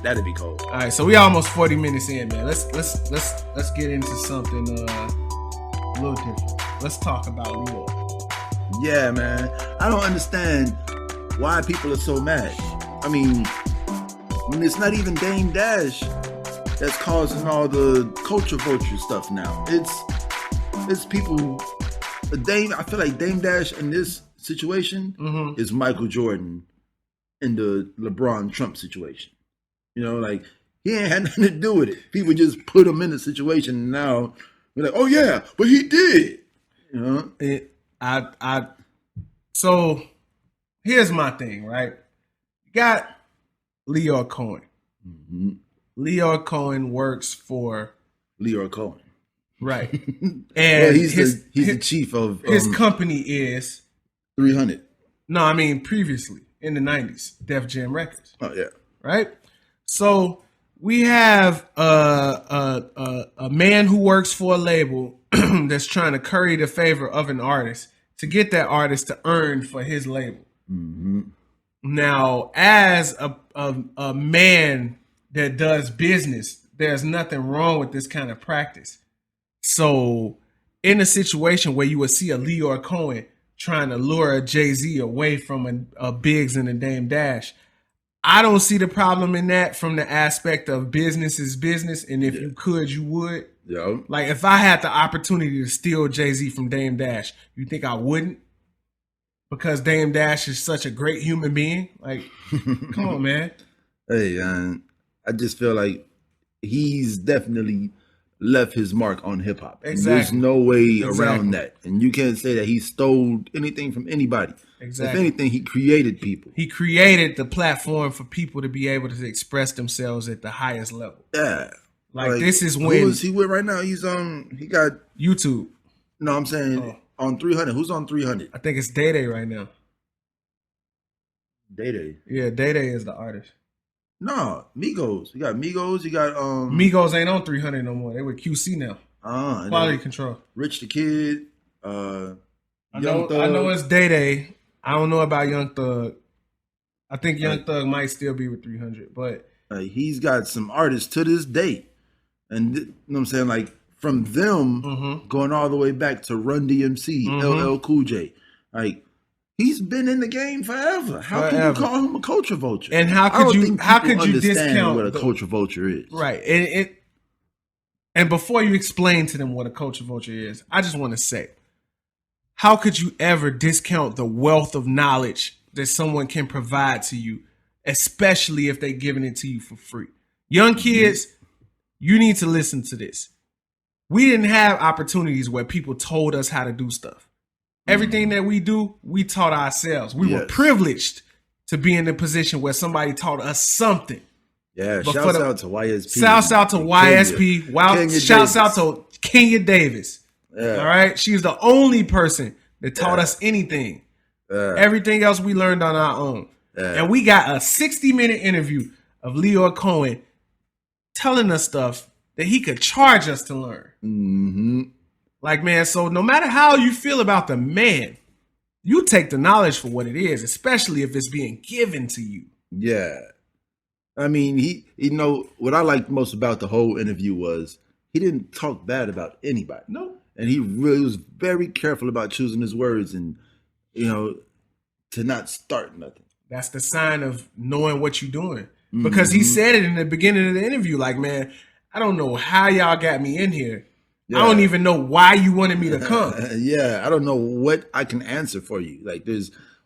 That'd be cold. All right, so we almost 40 minutes in, man. Let's get into something a little different. Let's talk about Lyor. Yeah, man. I don't understand why people are so mad. I mean, when it's not even Dame Dash that's causing all the culture vulture stuff now. It's people. I feel like Dame Dash in this situation is Michael Jordan in the LeBron Trump situation. You know, like he ain't had nothing to do with it. People just put him in the situation, and now we're like, oh yeah, but he did. You know, So here's my thing, right? You got Lyor Cohen. Mm-hmm. Lyor Cohen works for Lyor Cohen, right? And he's the chief of his company is 300. No, I mean previously in the 90s, Def Jam Records. Oh yeah, right. So we have a man who works for a label that's trying to curry the favor of an artist to get that artist to earn for his label. Mm-hmm. Now, as a man that does business, there's nothing wrong with this kind of practice. So in a situation where you would see a Lyor Cohen trying to lure a Jay-Z away from a Biggs and a Dame Dash, I don't see the problem in that from the aspect of business is business. And if you could, you would. Yeah. Like if I had the opportunity to steal Jay-Z from Dame Dash, you think I wouldn't? Because Dame Dash is such a great human being. Like, come on, man. Hey, I just feel like he's definitely left his mark on hip hop. Exactly. There's no way around that. And you can't say that he stole anything from anybody. Exactly. If anything, he created people. He created the platform for people to be able to express themselves at the highest level. Yeah. Like this is when. Who is he with right now? He got YouTube. No, I'm saying on 300. Who's on 300? I think it's Day Day right now. Day Day. Yeah, Day Day is the artist. No, Migos. You got Migos. You got Migos ain't on 300 no more. They with QC now. Quality Control. Rich the Kid. I know it's Day Day. I don't know about Young Thug. I think Young Thug might still be with 300, but he's got some artists to this day, and you know what I'm saying, like from them going all the way back to Run DMC, LL Cool J, like he's been in the game forever. How can you call him a culture vulture? And how could you discount what a culture vulture is? Right, and before you explain to them what a culture vulture is, I just want to say, how could you ever discount the wealth of knowledge that someone can provide to you, especially if they're giving it to you for free? Young kids, you need to listen to this. We didn't have opportunities where people told us how to do stuff. Everything that we do, we taught ourselves. We were privileged to be in the position where somebody taught us something. Yeah, shouts out to YSP. Shouts out to YSP. Shouts out to Kenya Davis. Yeah. All right. She's the only person that taught us anything. Everything else we learned on our own. And we got a 60-minute interview of Lyor Cohen telling us stuff that he could charge us to learn. Mm-hmm. Like, man, so no matter how you feel about the man, you take the knowledge for what it is, especially if it's being given to you. Yeah. I mean, what I liked most about the whole interview was he didn't talk bad about anybody. No. And he really was very careful about choosing his words and, to not start nothing. That's the sign of knowing what you're doing. Because he said it in the beginning of the interview, like, man, I don't know how y'all got me in here. Yeah. I don't even know why you wanted me to come. I don't know what I can answer for you. Like,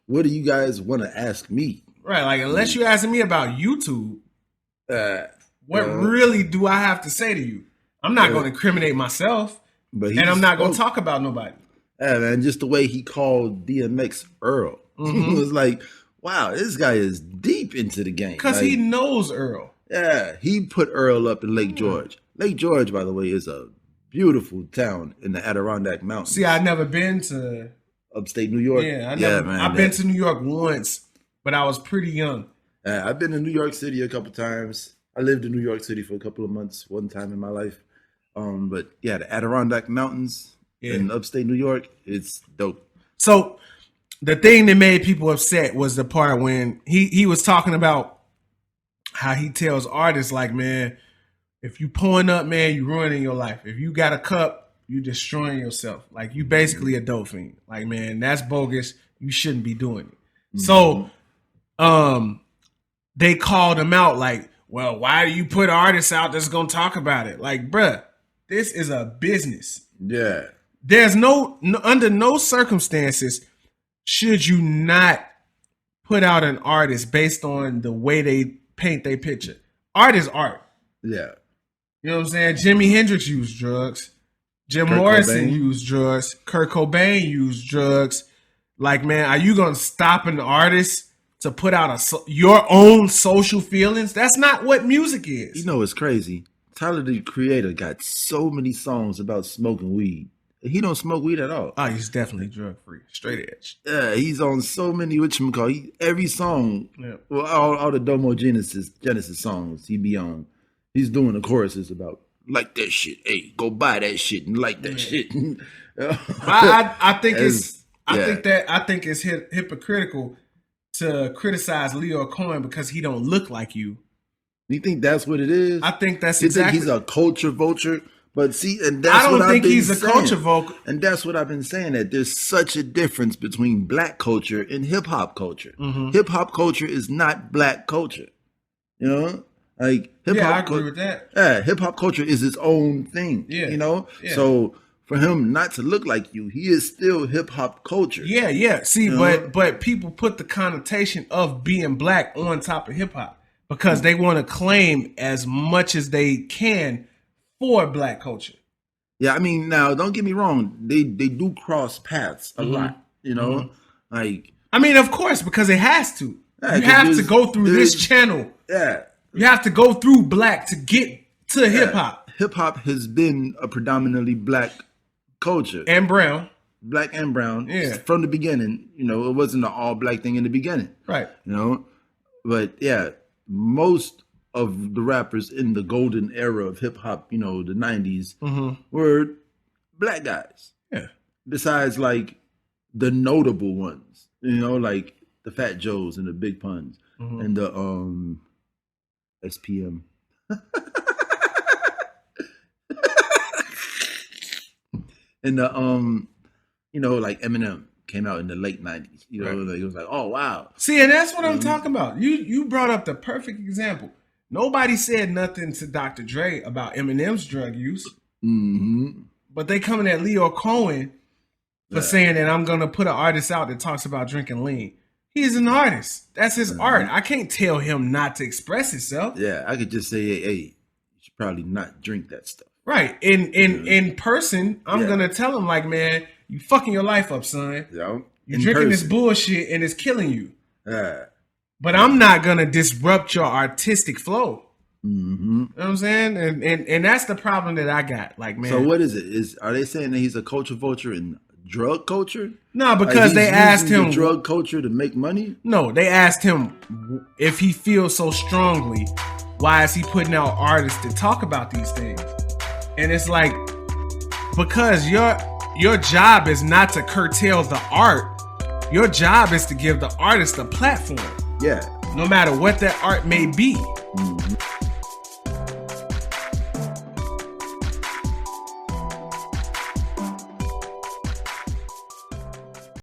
what do you guys want to ask me? Right, like, unless you're asking me about YouTube, what really do I have to say to you? I'm not going to incriminate myself. And I'm not going to talk about nobody. Yeah, man, just the way he called DMX Earl. It was like, wow, this guy is deep into the game. Because he knows Earl. Yeah, he put Earl up in Lake George. Lake George, by the way, is a beautiful town in the Adirondack Mountains. See, I've never been to... Upstate New York? Yeah, I've been to New York once, but I was pretty young. I've been to New York City a couple times. I lived in New York City for a couple of months, one time in my life. But yeah, the Adirondack Mountains in upstate New York, it's dope. So the thing that made people upset was the part when he was talking about how he tells artists like, man, if you pulling up, man, you ruining your life. If you got a cup, you destroying yourself. Like, you basically a dope fiend. Like, man, that's bogus. You shouldn't be doing it. So, they called him out like, well, why do you put artists out that's gonna talk about it? Like, bruh, this is a business. Yeah. There's under no circumstances should you not put out an artist based on the way they paint their picture. Art is art. Yeah. You know what I'm saying? Jimi Hendrix used drugs. Kurt Morrison used drugs. Kurt Cobain used drugs. Like, man, are you gonna stop an artist to put out your own social feelings? That's not what music is. You know, it's crazy. Tyler, the Creator, got so many songs about smoking weed. He don't smoke weed at all. Oh, he's definitely drug free, straight edge. Yeah, he's on so many whatchamacallit. Every song, well, all the Domo Genesis songs he be on. He's doing the choruses about like that shit. Hey, go buy that shit and like that shit. I think it's hypocritical to criticize Lyor Cohen because he don't look like you. You think that's what it is? I think that's you exactly. Think he's a culture vulture? But see, and that's I what don't I've think been he's a saying. culture vulture. And that's what I've been saying, that there's such a difference between black culture and hip hop culture. Hip hop culture is not black culture. You know? Like hip hop. Yeah, I agree with that. Yeah, hip hop culture is its own thing. Yeah. You know? Yeah. So for him not to look like you, he is still hip hop culture. Yeah. See, but people put the connotation of being black on top of hip hop because they want to claim as much as they can for black culture. Yeah, I mean, now don't get me wrong, they do cross paths a lot, you know? Like, I mean, of course, because it has to. Yeah, you have to go through this channel. Yeah. You have to go through black to get to hip hop. Hip hop has been a predominantly black culture. And brown. Black and brown. Yeah. From the beginning. You know, it wasn't an all black thing in the beginning. Right. You know? But yeah, most of the rappers in the golden era of hip hop, you know, the 90s, were black guys. Yeah. Besides like the notable ones, you know, like the Fat Joes and the Big Puns and the SPM. And the you know, like Eminem came out in the late 90s. You know, like, it was like, oh wow. See, and that's what I'm talking about. You brought up the perfect example. Nobody said nothing to Dr. Dre about Eminem's drug use. But they coming at Lyor Cohen for saying that I'm gonna put an artist out that talks about drinking lean. He's an artist. That's his art. I can't tell him not to express himself. Yeah, I could just say, hey, you should probably not drink that stuff. Right. In person, I'm gonna tell him like, man, you fucking your life up, son. Yeah. You're drinking this bullshit and it's killing you. Yeah. But I'm not gonna disrupt your artistic flow. Mm-hmm. You know what I'm saying? And that's the problem that I got. Like, man. So what is it? Are they saying that he's a culture vulture in drug culture? No, because they asked him drug culture to make money. No, they asked him if he feels so strongly, why is he putting out artists to talk about these things? And it's like, because your job is not to curtail the art. Your job is to give the artist a platform. Yeah. No matter what that art may be. Mm-hmm.